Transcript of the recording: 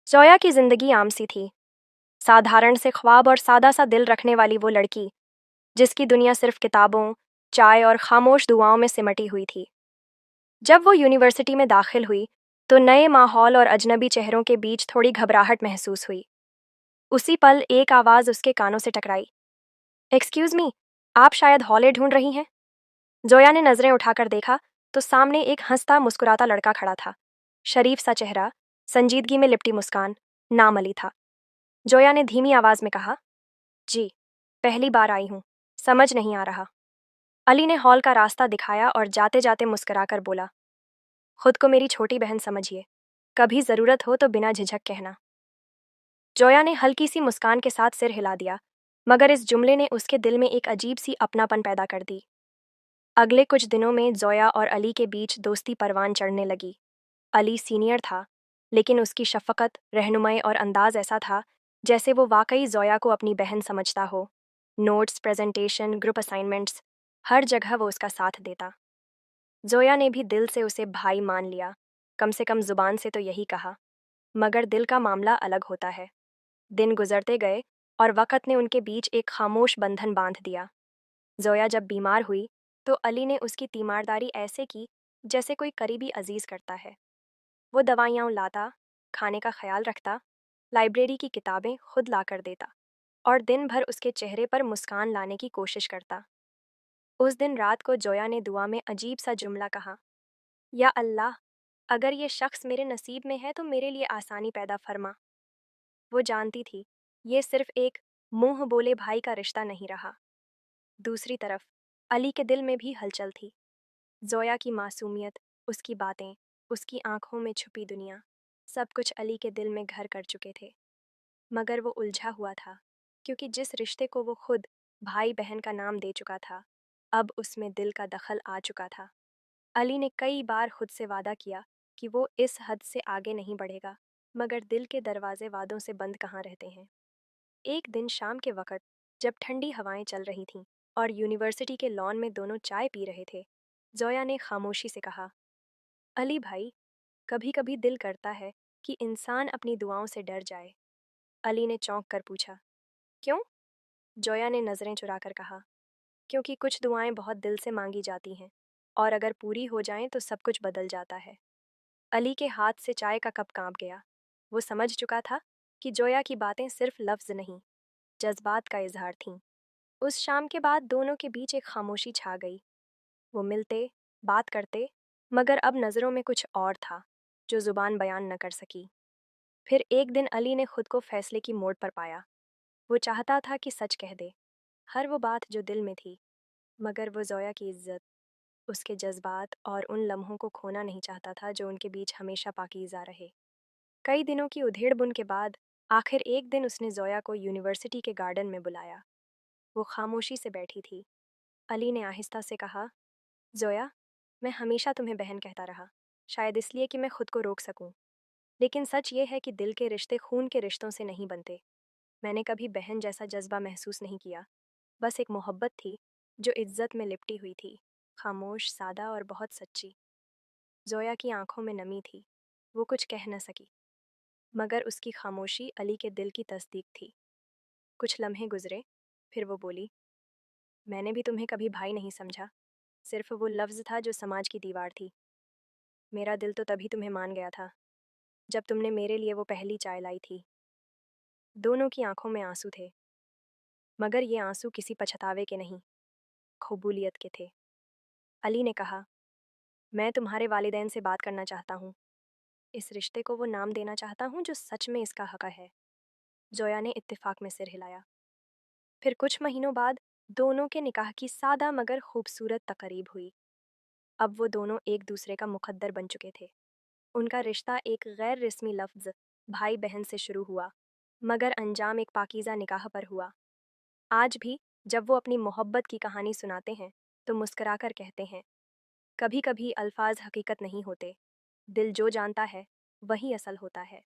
जोया की जिंदगी आम सी थी। साधारण से ख्वाब और सादा सा दिल रखने वाली वो लड़की जिसकी दुनिया सिर्फ किताबों, चाय और खामोश दुआओं में सिमटी हुई थी। जब वो यूनिवर्सिटी में दाखिल हुई तो नए माहौल और अजनबी चेहरों के बीच थोड़ी घबराहट महसूस हुई। उसी पल एक आवाज़ उसके कानों से टकराई। एक्सक्यूज़ मी, आप शायद हॉले ढूंढ रही हैं? जोया ने नज़रें उठाकर देखा तो सामने एक हंसता मुस्कुराता लड़का खड़ा था। शरीफ सा चेहरा, संजीदगी में लिपटी मुस्कान, नाम अली था। जोया ने धीमी आवाज में कहा, जी, पहली बार आई हूँ, समझ नहीं आ रहा। अली ने हॉल का रास्ता दिखाया और जाते जाते मुस्कुराकर बोला, खुद को मेरी छोटी बहन समझिए, कभी ज़रूरत हो तो बिना झिझक कहना। जोया ने हल्की सी मुस्कान के साथ सिर हिला दिया, मगर इस जुमले ने उसके दिल में एक अजीब सी अपनापन पैदा कर दी। अगले कुछ दिनों में जोया और अली के बीच दोस्ती परवान चढ़ने लगी। अली सीनियर था, लेकिन उसकी शफकत, रहनुमाई और अंदाज ऐसा था जैसे वो वाकई जोया को अपनी बहन समझता हो। नोट्स, प्रेजेंटेशन, ग्रुप असाइनमेंट्स, हर जगह वो उसका साथ देता। जोया ने भी दिल से उसे भाई मान लिया, कम से कम जुबान से तो यही कहा। मगर दिल का मामला अलग होता है। दिन गुजरते गए और वक़्त ने उनके बीच एक खामोश बंधन बांध दिया। जोया जब बीमार हुई तो अली ने उसकी तीमारदारी ऐसे की जैसे कोई करीबी अजीज करता है। वो दवाइयाँ लाता, खाने का ख्याल रखता, लाइब्रेरी की किताबें खुद ला कर देता और दिन भर उसके चेहरे पर मुस्कान लाने की कोशिश करता। उस दिन रात को जोया ने दुआ में अजीब सा जुमला कहा, या अल्लाह, अगर ये शख्स मेरे नसीब में है तो मेरे लिए आसानी पैदा फरमा। वो जानती थी ये सिर्फ एक मुंह बोले भाई का रिश्ता नहीं रहा। दूसरी तरफ अली के दिल में भी हलचल थी। जोया की मासूमियत, उसकी बातें, उसकी आंखों में छुपी दुनिया, सब कुछ अली के दिल में घर कर चुके थे। मगर वो उलझा हुआ था, क्योंकि जिस रिश्ते को वो खुद भाई बहन का नाम दे चुका था, अब उसमें दिल का दखल आ चुका था। अली ने कई बार खुद से वादा किया कि वो इस हद से आगे नहीं बढ़ेगा, मगर दिल के दरवाजे वादों से बंद कहाँ रहते हैं। एक दिन शाम के वक्त, जब ठंडी हवाएं चल रही थीं और यूनिवर्सिटी के लॉन में दोनों चाय पी रहे थे, जोया ने खामोशी से कहा, अली भाई, कभी कभी दिल करता है कि इंसान अपनी दुआओं से डर जाए। अली ने चौंक कर पूछा, क्यों? जोया ने नज़रें चुराकर कहा, क्योंकि कुछ दुआएं बहुत दिल से मांगी जाती हैं और अगर पूरी हो जाएं तो सब कुछ बदल जाता है। अली के हाथ से चाय का कप कांप गया। वो समझ चुका था कि जोया की बातें सिर्फ लफ्ज़ नहीं, जज्बात का इजहार थीं। उस शाम के बाद दोनों के बीच एक खामोशी छा गई। वो मिलते, बात करते, मगर अब नज़रों में कुछ और था जो ज़ुबान बयान न कर सकी। फिर एक दिन अली ने खुद को फैसले की मोड़ पर पाया। वो चाहता था कि सच कह दे, हर वो बात जो दिल में थी, मगर वो जोया की इज्जत, उसके जज्बात और उन लम्हों को खोना नहीं चाहता था जो उनके बीच हमेशा पाकीज़ा रहे। कई दिनों की उधेड़ बुन के बाद आखिर एक दिन उसने जोया को यूनिवर्सिटी के गार्डन में बुलाया। वो खामोशी से बैठी थी। अली ने आहिस्ता से कहा, जोया, मैं हमेशा तुम्हें बहन कहता रहा, शायद इसलिए कि मैं खुद को रोक सकूं। लेकिन सच ये है कि दिल के रिश्ते खून के रिश्तों से नहीं बनते। मैंने कभी बहन जैसा जज्बा महसूस नहीं किया। बस एक मोहब्बत थी जो इज्जत में लिपटी हुई थी, खामोश, सादा और बहुत सच्ची। जोया की आंखों में नमी थी। वो कुछ कह न सकी, मगर उसकी खामोशी अली के दिल की तस्दीक थी। कुछ लम्हे गुजरे, फिर वो बोली, मैंने भी तुम्हें कभी भाई नहीं समझा, सिर्फ वो लफ्ज़ था जो समाज की दीवार थी। मेरा दिल तो तभी तुम्हें मान गया था जब तुमने मेरे लिए वो पहली चाय लाई थी। दोनों की आंखों में आंसू थे, मगर ये आंसू किसी पछतावे के नहीं, कबूलियत के थे। अली ने कहा, मैं तुम्हारे वालिदैन से बात करना चाहता हूँ। इस रिश्ते को वो नाम देना चाहता हूँ जो सच में इसका हक़ है। जोया ने इत्तेफाक में सिर हिलाया। फिर कुछ महीनों बाद दोनों के निकाह की सादा मगर खूबसूरत तकरीब हुई। अब वो दोनों एक दूसरे का मुकद्दर बन चुके थे। उनका रिश्ता एक गैर रस्मी लफ्ज़ भाई बहन से शुरू हुआ, मगर अंजाम एक पाकीज़ा निकाह पर हुआ। आज भी जब वो अपनी मोहब्बत की कहानी सुनाते हैं तो मुस्कुराकर कहते हैं, कभी कभी अल्फाज हकीकत नहीं होते, दिल जो जानता है वही असल होता है।